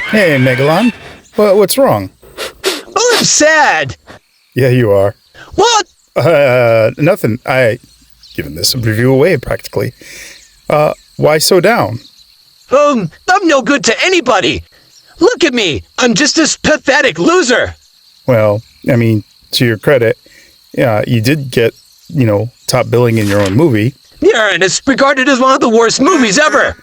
Hey, Megalon. What's wrong? Oh, I'm sad. Yeah, you are. What? Nothing. Given this a review away, practically. Why so down? I'm no good to anybody. Look at me. I'm just this pathetic loser. Well, I mean, to your credit, you did get, top billing in your own movie. Yeah, and it's regarded as one of the worst movies ever.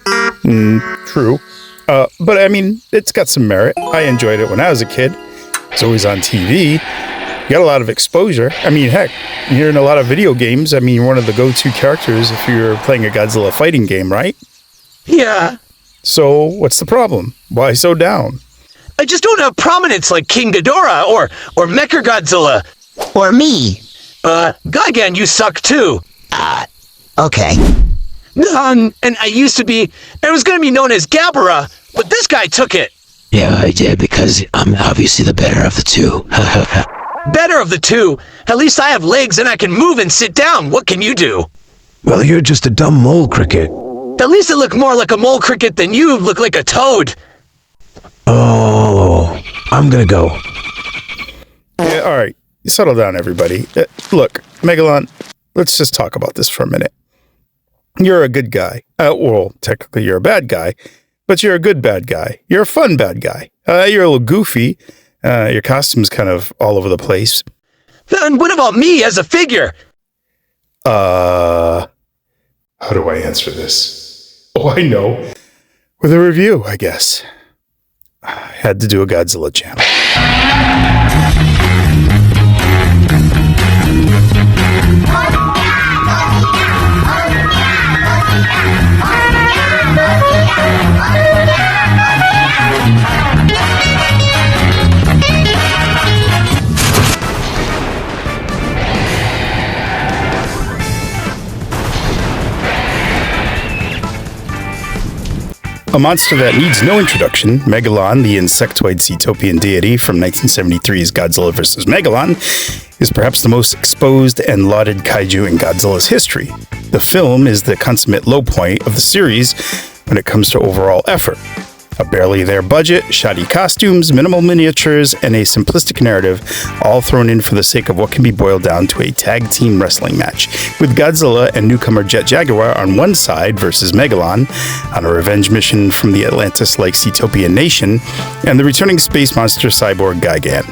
True. But I mean, it's got some merit. I enjoyed it when I was a kid. It's always on TV. You got a lot of exposure. I mean, heck, you're in a lot of video games. I mean, you're one of the go-to characters if you're playing a Godzilla fighting game, right? Yeah. So, what's the problem? Why so down? I just don't have prominence like King Ghidorah or Mechagodzilla. Or me. Gigan, you suck too. Okay. And I was gonna be known as Gabara, but this guy took it. Yeah, I did, because I'm obviously the better of the two. Better of the two? At least I have legs and I can move and sit down. What can you do? Well, you're just a dumb mole cricket. At least I look more like a mole cricket than you look like a toad. Oh, I'm gonna go. Yeah, all right. Settle down, everybody. Look, Megalon, let's just talk about this for a minute. You're a good guy. Well, technically you're a bad guy, but you're a good bad guy. You're a fun bad guy. You're a little goofy. Your costume's kind of all over the place. Then what about me as a figure? How do I answer this? Oh, I know. With a review, I guess. I had to do a Godzilla channel. A monster that needs no introduction, Megalon, the insectoid Seatopian deity from 1973's Godzilla vs. Megalon, is perhaps the most exposed and lauded kaiju in Godzilla's history. The film is the consummate low point of the series when it comes to overall effort. A barely there budget, shoddy costumes, minimal miniatures, and a simplistic narrative, all thrown in for the sake of what can be boiled down to a tag team wrestling match, with Godzilla and newcomer Jet Jaguar on one side versus Megalon, on a revenge mission from the Atlantis-like Seatopia nation, and the returning space monster cyborg Gigan.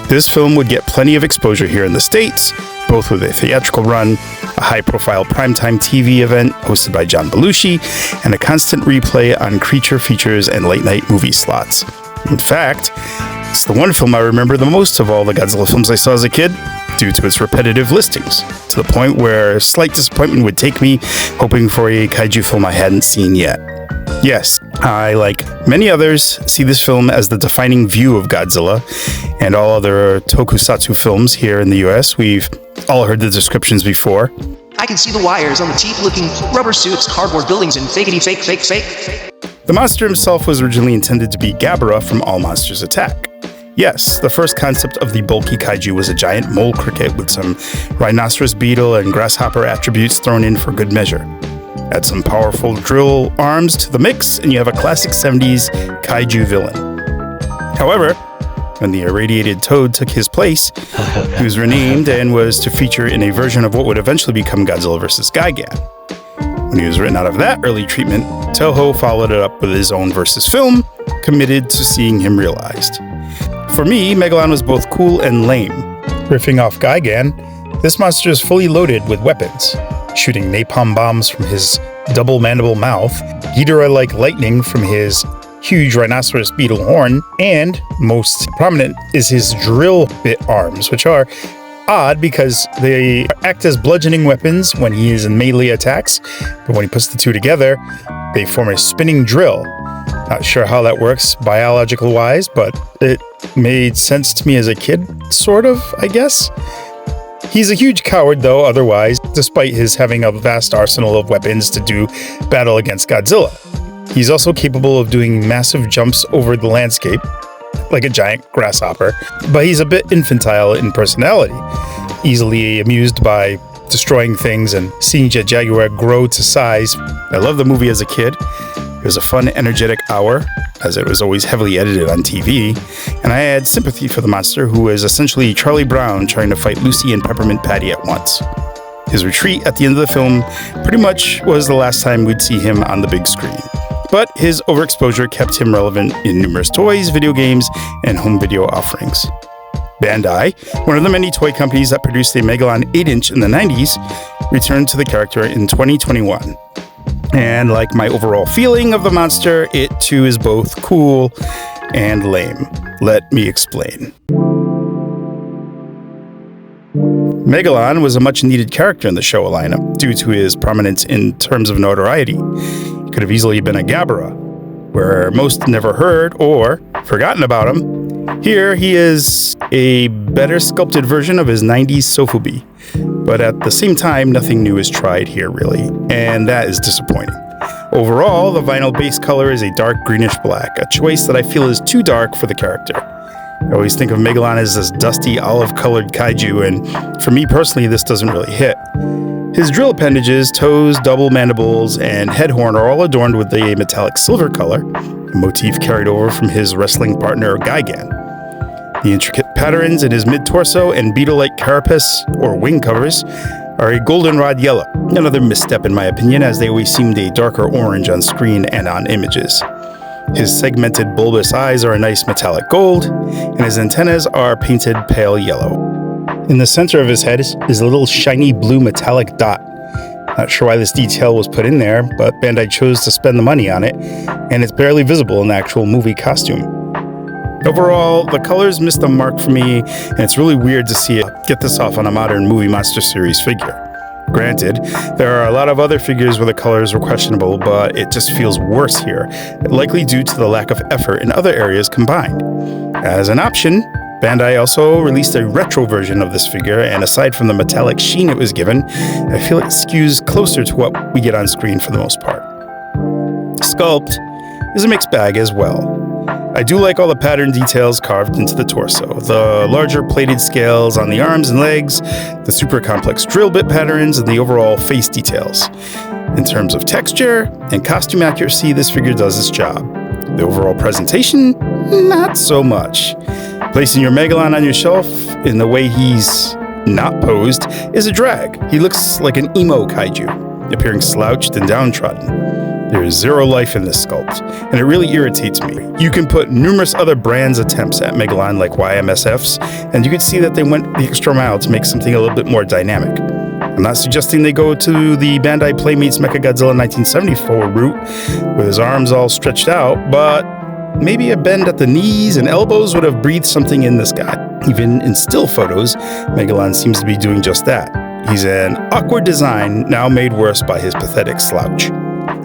This film would get plenty of exposure here in the States, both with a theatrical run, a high-profile primetime TV event hosted by John Belushi, and a constant replay on creature features and late-night movie slots. In fact, it's the one film I remember the most of all the Godzilla films I saw as a kid, due to its repetitive listings, to the point where slight disappointment would take me, hoping for a kaiju film I hadn't seen yet. Yes, I, like many others, see this film as the defining view of Godzilla and all other tokusatsu films here in the US. We've all heard the descriptions before. I can see the wires on the cheap-looking rubber suits, cardboard buildings, and fakety fake. The monster himself was originally intended to be Gabara from All Monsters Attack. Yes, the first concept of the bulky kaiju was a giant mole cricket with some rhinoceros beetle and grasshopper attributes thrown in for good measure. Add some powerful drill arms to the mix, and you have a classic 70s kaiju villain. However, when the irradiated toad took his place, he was renamed and was to feature in a version of what would eventually become Godzilla vs. Gigan. When he was written out of that early treatment, Toho followed it up with his own versus film, committed to seeing him realized. For me, Megalon was both cool and lame. Riffing off Gigan, this monster is fully loaded with weapons, shooting napalm bombs from his double mandible mouth, Ghidorah-like lightning from his huge rhinoceros beetle horn, and most prominent is his drill bit arms, which are odd because they act as bludgeoning weapons when he is in melee attacks, but when he puts the two together, they form a spinning drill. Not sure how that works biological wise, but it made sense to me as a kid, sort of, I guess. He's a huge coward, though, otherwise, despite his having a vast arsenal of weapons to do battle against Godzilla. He's also capable of doing massive jumps over the landscape, like a giant grasshopper, but he's a bit infantile in personality, easily amused by destroying things and seeing Jet Jaguar grow to size. I loved the movie as a kid, It was a fun, energetic hour, as it was always heavily edited on TV, and I had sympathy for the monster, who is essentially Charlie Brown trying to fight Lucy and Peppermint Patty at once. His retreat at the end of the film pretty much was the last time we'd see him on the big screen. But his overexposure kept him relevant in numerous toys, video games, and home video offerings. Bandai, one of the many toy companies that produced a Megalon 8-inch in the 90s, returned to the character in 2021. And like my overall feeling of the monster, it too is both cool and lame. Let me explain. Megalon was a much-needed character in the Showa lineup due to his prominence in terms of notoriety. He could have easily been a Gabara, where most never heard or forgotten about him. Here, he is a better sculpted version of his 90s sofubi. But at the same time, nothing new is tried here, really, and that is disappointing. Overall, the vinyl base color is a dark greenish black, a choice that I feel is too dark for the character. I always think of Megalon as this dusty olive-colored kaiju, and for me personally, this doesn't really hit. His drill appendages, toes, double mandibles, and head horn are all adorned with a metallic silver color, a motif carried over from his wrestling partner Gigan. The intricate patterns in his mid-torso and beetle-like carapace, or wing covers, are a goldenrod yellow, another misstep in my opinion, as they always seemed a darker orange on screen and on images. His segmented bulbous eyes are a nice metallic gold, and his antennas are painted pale yellow. In the center of his head is a little shiny blue metallic dot. Not sure why this detail was put in there, but Bandai chose to spend the money on it, and it's barely visible in the actual movie costume. Overall, the colors missed the mark for me, and it's really weird to see it get this off on a modern movie monster series figure. Granted, there are a lot of other figures where the colors were questionable, but it just feels worse here, likely due to the lack of effort in other areas combined. As an option, Bandai also released a retro version of this figure, and aside from the metallic sheen it was given, I feel it skews closer to what we get on screen for the most part. Sculpt is a mixed bag as well. I do like all the pattern details carved into the torso, the larger plated scales on the arms and legs, the super complex drill bit patterns, and the overall face details. In terms of texture and costume accuracy, this figure does its job. The overall presentation, not so much. Placing your Megalon on your shelf in the way he's not posed is a drag. He looks like an emo kaiju, appearing slouched and downtrodden. There is zero life in this sculpt, and it really irritates me. You can put numerous other brands' attempts at Megalon like YMSF's, and you can see that they went the extra mile to make something a little bit more dynamic. I'm not suggesting they go to the Bandai Playmates Mechagodzilla 1974 route with his arms all stretched out, but maybe a bend at the knees and elbows would have breathed something in this guy. Even in still photos, Megalon seems to be doing just that. He's an awkward design now made worse by his pathetic slouch.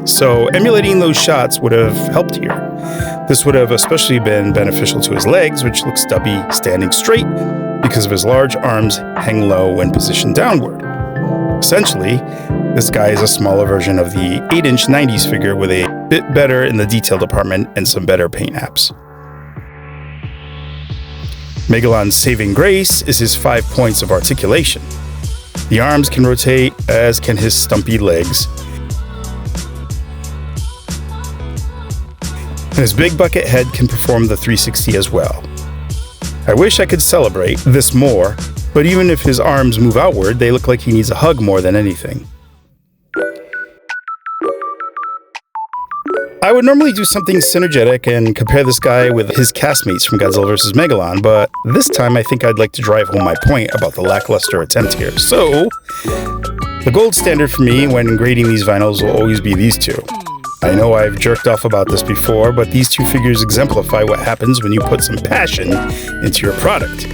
So emulating those shots would have helped here. This would have especially been beneficial to his legs, which look stubby standing straight because of his large arms hang low when positioned downward. Essentially, this guy is a smaller version of the 8-inch 90s figure with a bit better in the detail department and some better paint apps. Megalon's saving grace is his 5 points of articulation. The arms can rotate, as can his stumpy legs. And his big bucket head can perform the 360 as well. I wish I could celebrate this more, but even if his arms move outward, they look like he needs a hug more than anything. I would normally do something synergetic and compare this guy with his castmates from Godzilla vs. Megalon, but this time I think I'd like to drive home my point about the lackluster attempt here. So, the gold standard for me when grading these vinyls will always be these two. I know I've jerked off about this before, but these two figures exemplify what happens when you put some passion into your product.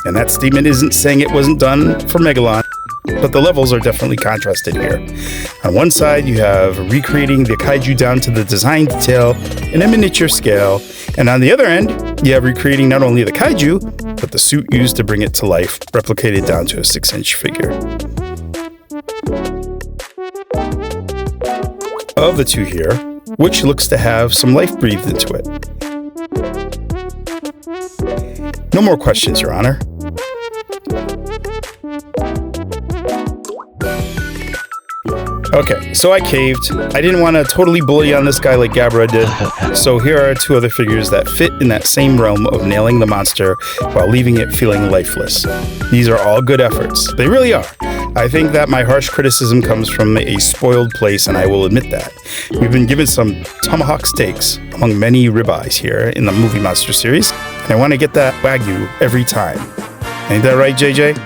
And that statement isn't saying it wasn't done for Megalon, but the levels are definitely contrasted here. On one side, you have recreating the kaiju down to the design detail in a miniature scale, and on the other end, you have recreating not only the kaiju, but the suit used to bring it to life, replicated down to a 6-inch figure. Of the two here, which looks to have some life breathed into it? No more questions, Your Honor. Okay, so I caved. I didn't want to totally bully on this guy like Gabra did, so here are two other figures that fit in that same realm of nailing the monster while leaving it feeling lifeless. These are all good efforts. They really are. I think that my harsh criticism comes from a spoiled place, and I will admit that. We've been given some tomahawk steaks among many ribeyes here in the Movie Monster series, and I want to get that Wagyu every time. Ain't that right, JJ?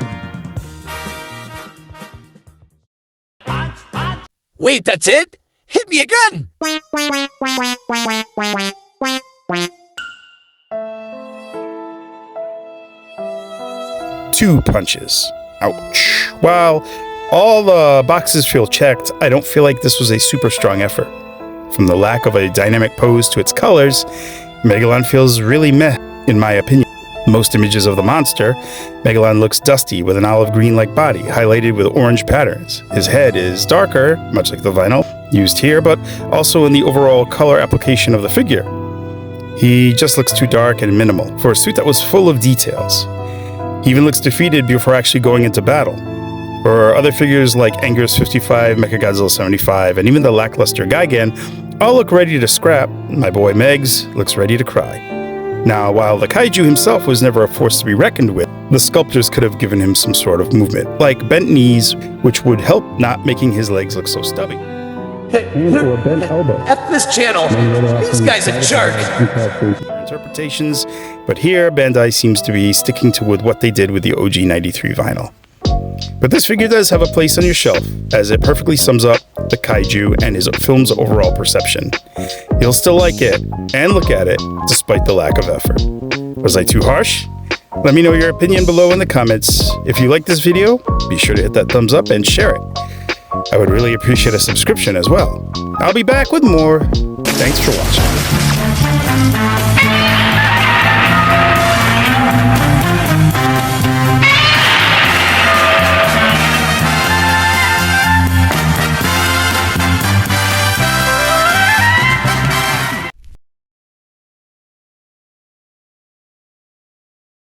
Wait, that's it? Hit me again! Two punches. Ouch. While all the boxes feel checked, I don't feel like this was a super strong effort. From the lack of a dynamic pose to its colors, Megalon feels really meh, in my opinion. Most images of the monster, Megalon looks dusty with an olive green-like body, highlighted with orange patterns. His head is darker, much like the vinyl used here, but also in the overall color application of the figure. He just looks too dark and minimal for a suit that was full of details. He even looks defeated before actually going into battle. For other figures like Anger's 55, Mechagodzilla 75, and even the lackluster Gigan all look ready to scrap. My boy Megs looks ready to cry. Now, while the kaiju himself was never a force to be reckoned with, the sculptors could have given him some sort of movement, like bent knees, which would help not making his legs look so stubby. Or a bent elbow. F this channel. This guy's a jerk. Interpretations, but here Bandai seems to be sticking to with what they did with the OG 93 vinyl. But this figure does have a place on your shelf, as it perfectly sums up the kaiju and his film's overall perception. You'll still like it and look at it, despite the lack of effort. Was I too harsh? Let me know your opinion below in the comments. If you like this video, be sure to hit that thumbs up and share it. I would really appreciate a subscription as well. I'll be back with more. Thanks for watching.